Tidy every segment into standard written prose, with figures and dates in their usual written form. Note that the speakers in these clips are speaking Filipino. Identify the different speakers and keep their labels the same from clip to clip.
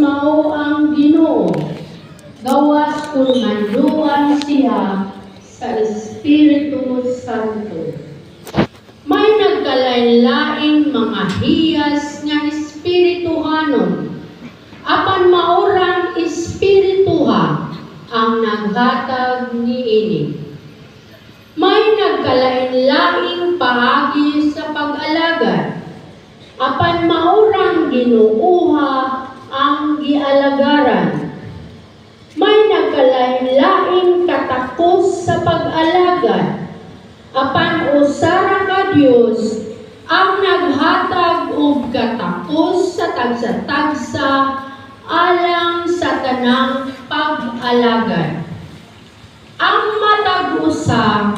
Speaker 1: mao ang Ginoo, gawas kung manduan siya sa Espiritu Santo. May nagkalain-laing mga hiyas nga espirituhanon, apan maurang espirituha ang naghatag niini. May nagkalain-laing paagi sa pag-alagad, apan maurang Ginuuha ang gialagaran. May nagkalain-laing katakos sa pag-alagad, apan usara ka Dios ang naghatag og katakos sa tagsa-tagsa alang sa tanang pag-alagad. Ang matag usa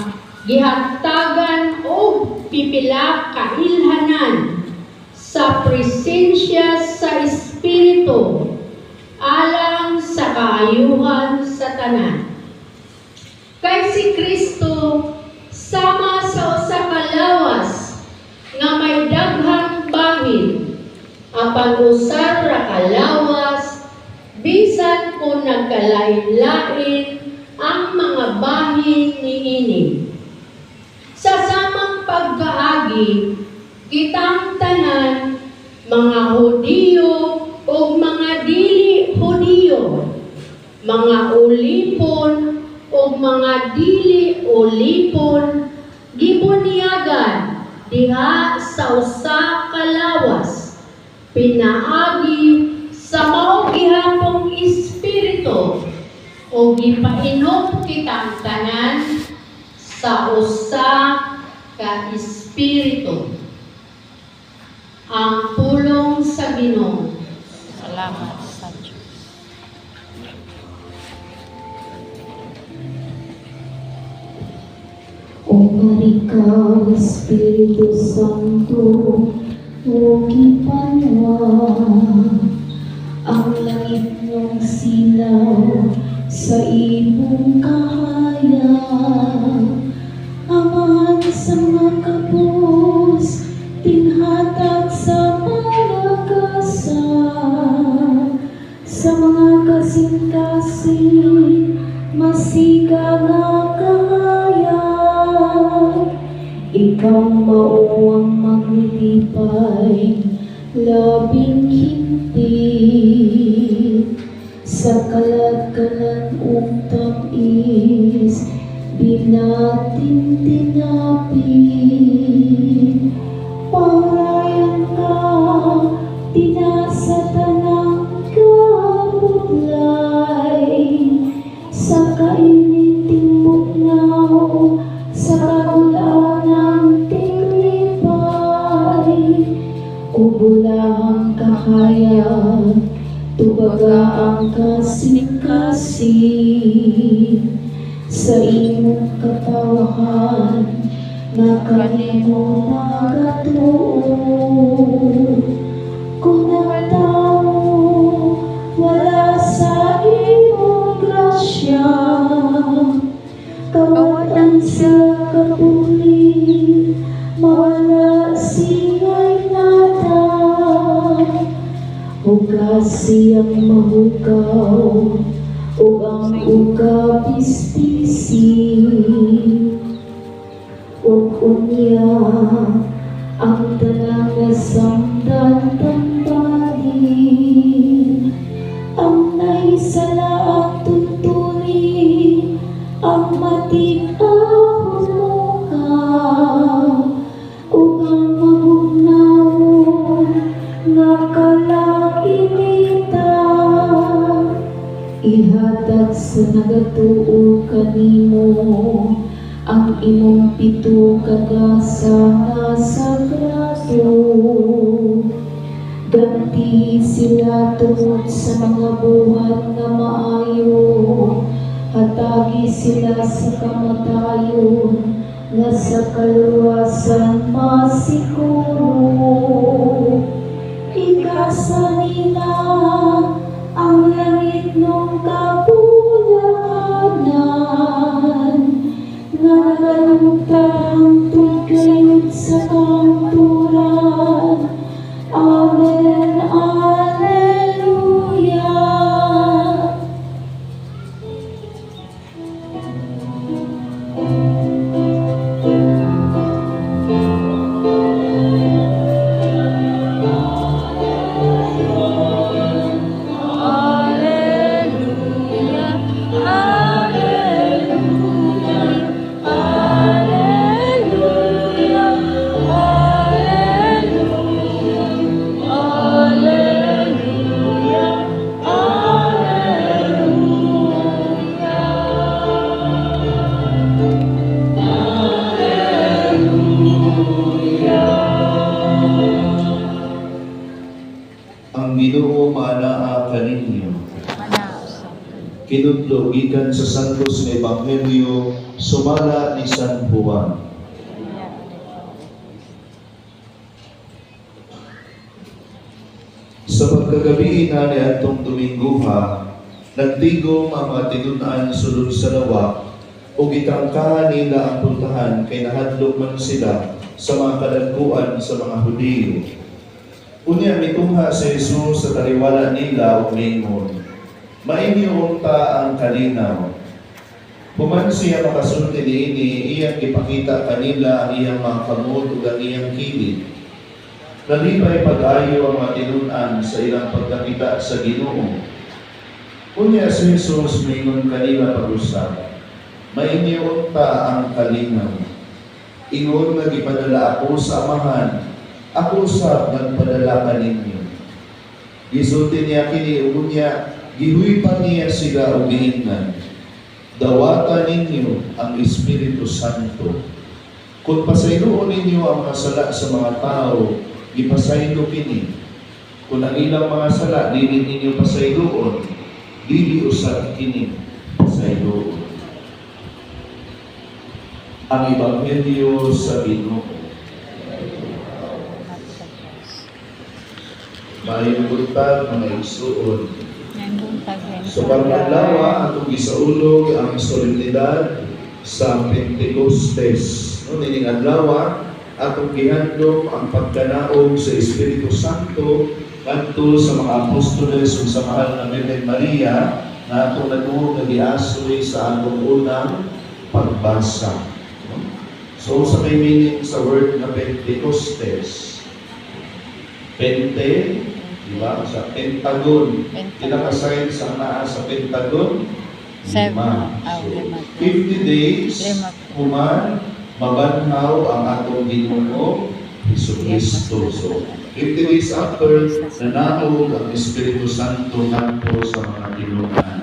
Speaker 1: gihatagan og pipila ka ilhanan sa presensya sa Espiritu alang sa kaayuhan sa tanan. Kay si Kristo sama sa usa ka lawas nga may daghang bahin, apan usa ra ka lawas bisan kung nagkalain-lain ang mga bahin niini. Sa samang pagkaagi, kitang tanan, mga Hudiyo o mga dili Hudiyo, mga ulipon o mga dili ulipon, gibunyagan diha sa usa ka lawas, pinaagi sa mao gihapong Espiritu, o gipainom kitang tanan sa usa ka Espiritu. Ang pulong sa Ginoo.
Speaker 2: Salamat sa Diyos.
Speaker 3: O marikaw, Espiritu Santo, o gipanwa, ang langit ng silaw sa imong kahayag, amahan sa mga kapos, tinhatag sa malagasan, sa mga kasing-kasing, masiga nga kahayag. Ikaw mao ang maglilipay, labing higpit, sa kalat-kalat ug tamis, di natin tinapin. Parayan ka, tinasa tanang kabutlay, sa kainiting bugnaw, sa kagulanang tinglipay, ubulahang kahayag, tubaga ang kasing-kasing, sa imong katawahan, nga kanimo nagatuo. Kung ang tao wala sa imong grasya, kawatan sa kapuli, mawala siya'y nata. Hugas siyang mahugaw, ug ang uga pispisi, ug unya ang tanang nasamdan tambalin, ang naisala ang tuntuni, ang matikahon mo ka, ug ang mabugnaw nga kalainita, ihatag sa nagatuo kanimo ang imong pito kagasa nga sagrado. Ganti sila tungod sa mga buhat nga maayo, hatagi sila sa kamatayon nga sa kaluwasan masiguro. Ikasa nila ang langit ng kabulanan, nga nalutang tugayod sa kanturan. Amen, Alleluia.
Speaker 4: manaa kaninyo.
Speaker 2: Manaos.
Speaker 4: Kinudlo gikan sa Santos nga Ebanghelyo sumala ni San Juan. Sa pagkagabi na ni atong Dominguha, nagtigom ang mga tinud-an sulod sa lawak o gitangkahan nila ang puntahan kay nahadlok man sila sa mga kadagkuan sa mga Hudiyo. Unya mitungha si Jesus sa taliwala nila o lingon. Mainyo ta ang kalinaw. Human siya makasulti niini, iyang ipakita kanila ang iyang mga kamot ug ang iyang kilid. Nalipay pag-ayo ang mga tinud-an sa ilang pagkakita sa Ginoo. Unya si Jesus mingon kanila pag-usap. Mainyo ta ang kalinaw. Ingon nga gipadala ako sa Amahan, ako usab nagpadala kaninyo. Gisulti niya kini unya, gihuipan niya sila og giingnan. Dawatan ninyo ang Espiritu Santo. Kung pasayloon ninyo ang mga sala sa mga tao, ipasaylo kini. Kung ang ilang mga sala dili ninyo pasayloon, dili usab kini pasayloon. Ang Ebanghelyo sa Ginoo. Mayong buntag mga igsuon. So pagkadlawa atong gisaulog ang solemnidad sa Pentecostes. No, nining adlaw atong gihandom ang pagkanaog sa Espiritu Santo kadto sa mga apostoles ug sa mahal na Birhen Maria na atong natuog nga giasoy sa atong unang pagbasa. So sa may meaning sa word na Pentecostes. Pente, di ba? Sa Pentagon. Kinakasign sa naa sa Pentagon. Lima. So, 50 days, human, mabanhaw ang atong Ginoo Jesucristo. So, 50 days after, nanaog ang Espiritu Santo ngadto sa mga tinud-an.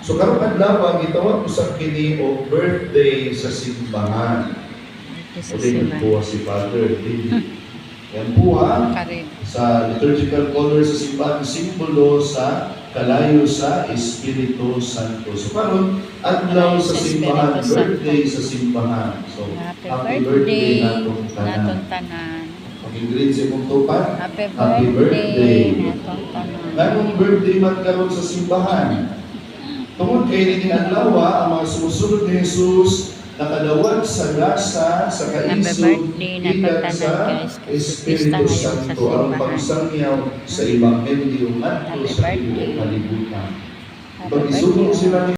Speaker 4: So, karong adlaw, gitawag ko sa kini o birthday sa simbahan. O din po si Father David. Yan po sa liturgical color sa simbahan, simbolo sa kalayo sa Espiritu Santo. So karon adlaw sa simbahan, birthday sa simbahan. So happy birthday natong tanan. Pag-greet sa imong tupan. Happy birthday
Speaker 2: natong tanan.
Speaker 4: Ganong birthday man karon sa simbahan. Tungod kay ning adlaw ang mga sumusunod ni Jesus nakadawat sa gasa sa kaisog gikan sa Espiritu Santo ang pagsangyaw sa Ebanghelyo ngadto sa tibuok kalibutan. Pag-isugod sila